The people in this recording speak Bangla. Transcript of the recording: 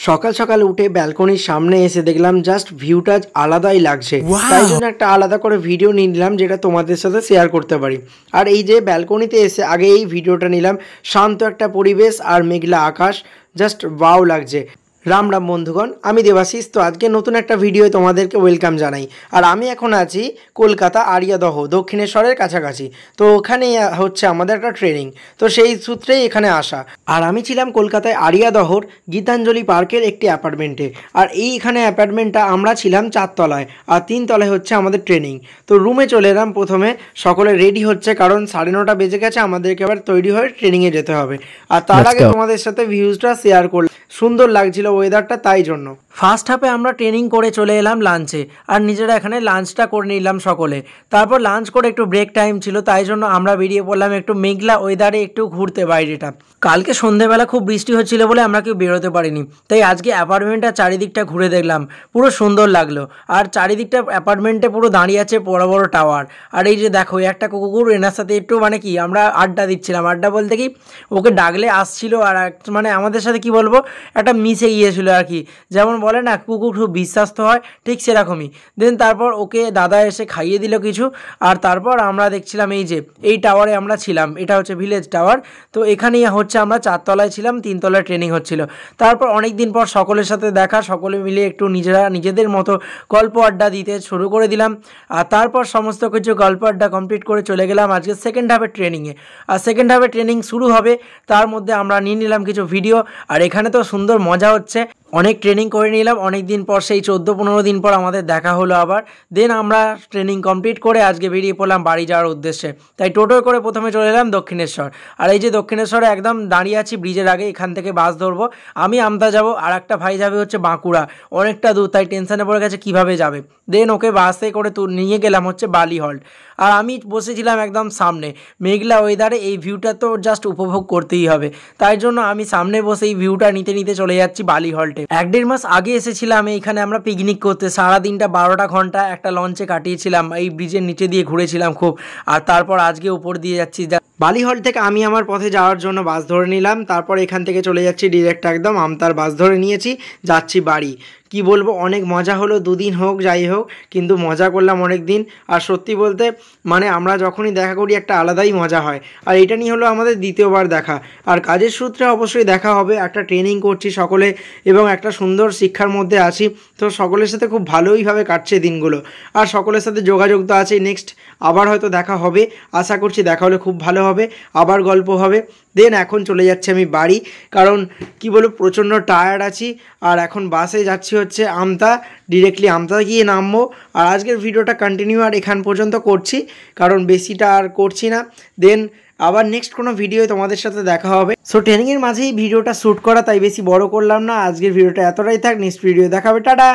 সকাল সকাল উঠে ব্যালকনির সামনে এসে দেখলাম জাস্ট ভিউটা আলাদাই লাগছে। তাই জন্য একটা আলাদা করে ভিডিও নিয়ে নিলাম যেটা তোমাদের সাথে শেয়ার করতে পারি। আর এই যে ব্যালকনিতে এসে আগে এই ভিডিওটা নিলাম, শান্ত একটা পরিবেশ আর মেঘলা আকাশ, জাস্ট ওয়াও লাগছে। রাম রাম বন্ধুগণ, আমি দেবাশিস। তো আজকে নতুন একটা ভিডিও তোমাদেরকে ওয়েলকাম জানাই। আর আমি এখন আছি কলকাতা আরিয়াদহ, দক্ষিণেশ্বরের কাছাকাছি। তো ওখানে হচ্ছে আমাদের একটা ট্রেনিং, তো সেই সূত্রেই এখানে আসা। আর আমি ছিলাম কলকাতায় আরিয়াদহর গীতাঞ্জলি পার্কের একটি অ্যাপার্টমেন্টে। আর এইখানে অ্যাপার্টমেন্টটা আমরা ছিলাম 4 তলায়, আর 3 তলায় হচ্ছে আমাদের ট্রেনিং। তো রুমে চলে এলাম, প্রথমে সকলে রেডি হচ্ছে, কারণ 9:30 বেজে গেছে, আমাদেরকে আবার তৈরি হয়ে ট্রেনিংয়ে যেতে হবে। আর তার আগে তোমাদের সাথে ভিউজটা শেয়ার করলাম, সুন্দর লাগছিল ওয়েদারটা, তাই জন্য। ফার্স্ট হাফে আমরা ট্রেনিং করে চলে এলাম লাঞ্চে, আর নিজেরা এখানে লাঞ্চটা করে নিলাম সকলে। তারপর লাঞ্চ করে একটু ব্রেক টাইম ছিল, তাই জন্য আমরা বেরিয়ে পড়লাম একটু মেঘলা ওয়েদারে একটু ঘুরতে বাইরেটা। কালকে সন্ধ্যেবেলা খুব বৃষ্টি হচ্ছিল বলে আমরা কেউ বেরোতে পারিনি, তাই আজকে অ্যাপার্টমেন্টটা চারিদিকটা ঘুরে দেখলাম, পুরো সুন্দর লাগলো। আর চারিদিকটা অ্যাপার্টমেন্টে পুরো দাঁড়িয়ে আছে বড় বড় টাওয়ার। আর এই যে দেখো একটা কুকুর, এনার সাথে একটু মানে কি আমরা আড্ডা দিচ্ছিলাম। আড্ডা বলতে কি, ওকে ডাকলে আসছিল, আর মানে আমাদের সাথে কি বলবো, একটা মিশে গিয়েছিল আর কি। যেমন বলে না কুকুর খুব বিশ্বাস্ত হয়, ঠিক সেরকমই। দেন তারপর ওকে দাদা এসে খাইয়ে দিল কিছু। আর তারপর আমরা দেখছিলাম এই যে এই টাওয়ারে আমরা ছিলাম, এটা হচ্ছে ভিলেজ টাওয়ার। তো এখানেই হচ্ছে আমরা 4 তলায় ছিলাম, 3 তলায় ট্রেনিং হচ্ছিল। তারপর অনেক দিন পর সকলের সাথে দেখা, সকলে মিলে একটু নিজেদের মতো গল্প আড্ডা দিতে শুরু করে দিলাম। আর তারপর সমস্ত কিছু গল্প আড্ডা কমপ্লিট করে চলে গেলাম আজকে সেকেন্ড হাফের ট্রেনিংয়ে। আর সেকেন্ড হাফের ট্রেনিং শুরু হবে, তার মধ্যে আমরা নিয়ে নিলাম কিছু ভিডিও। আর এখানে তো সুন্দর মজা হচ্ছে, অনেক ট্রেনিং করে নিলাম অনেক দিন পর, সেই 14-15 দিন পর আমাদের দেখা হলো আবার। দেন আমরা ট্রেনিং কমপ্লিট করে আজকে বেরিয়ে পড়লাম বাড়ি যাওয়ার উদ্দেশ্যে। তাই টোটোয় করে প্রথমে চলে এলাম দক্ষিণেশ্বর। আর এই যে দক্ষিণেশ্বরে একদম দাঁড়িয়ে আছি ব্রিজের আগে, এখান থেকে বাস ধরবো। আমি আমতা যাব, আর একটা ভাই যাবে হচ্ছে বাঁকুড়া, অনেকটা দূর, তাই টেনশনে পড়ে গেছে কীভাবে যাবে। দেন ওকে বাসে করে নিয়ে গেলাম হচ্ছে বালি হল্ট। আর আমি বসেছিলাম একদম সামনে, মেঘলা ওয়েদারে এই ভিউটা তো জাস্ট উপভোগ করতেই হবে, তাই জন্য আমি সামনে বসে এই ভিউটা নিতে নিতে চলে যাচ্ছি বালি হল্টে। 1-1.5 মাস আগে এসেছিলাম এইখানে আমরা পিকনিক করতে, সারাদিনটা 12টা ঘন্টা একটা লঞ্চে কাটিয়েছিলাম, এই ব্রিজের নিচে দিয়ে ঘুরেছিলাম খুব। আর তারপর আজকে উপর দিয়ে যাচ্ছি। বালি হল্ট থেকে আমি আমার পথে যাওয়ার জন্য বাস ধরে নিলাম। তারপর এখান থেকে চলে যাচ্ছি ডিরেক্ট একদম আমতার বাস ধরে নিয়েছি, যাচ্ছি বাড়ি। কি বলবো, অনেক মজা হলো, 2 দিন হোক যাই হোক, কিন্তু মজা করলাম অনেক দিন। আর সত্যি বলতে মানে আমরা যখনই দেখা করি একটা আলাদাই মজা হয়। আর এটা নিয়ে হলো আমাদের দ্বিতীয়বার দেখা। আর কাজের সূত্রে অবশ্যই দেখা হবে, একটা ট্রেনিং করছি সকলে এবং একটা সুন্দর শিক্ষার মধ্যে আছি। তো সকলের সাথে খুব ভালোইভাবে কাটছে দিনগুলো, আর সকলের সাথে যোগাযোগ তো আছে। নেক্সট আবার হয়তো দেখা হবে, আশা করছি দেখা হলে খুব ভালো হবে, আবার গল্প হবে। দেন এখন চলে যাচ্ছি আমি বাড়ি, কারণ কি বলবো প্রচণ্ড টায়ার্ড আছি। আর এখন বাসে যাচ্ছি হচ্ছে আমতা, ডিরেক্টলি আমতা গিয়ে নামবো। আর আজকের ভিডিওটা কন্টিনিউ আর এখান পর্যন্ত করছি, কারণ বেশিটা আর করছি না। দেন আবার নেক্সট কোনো ভিডিও তোমাদের সাথে দেখা হবে। সো ট্রেনিংয়ের মাঝেই ভিডিওটা শ্যুট করা, তাই বেশি বড় করলাম না। আজকের ভিডিওটা এতটাই থাক, নেক্সট ভিডিও দেখা হবে, টাটা।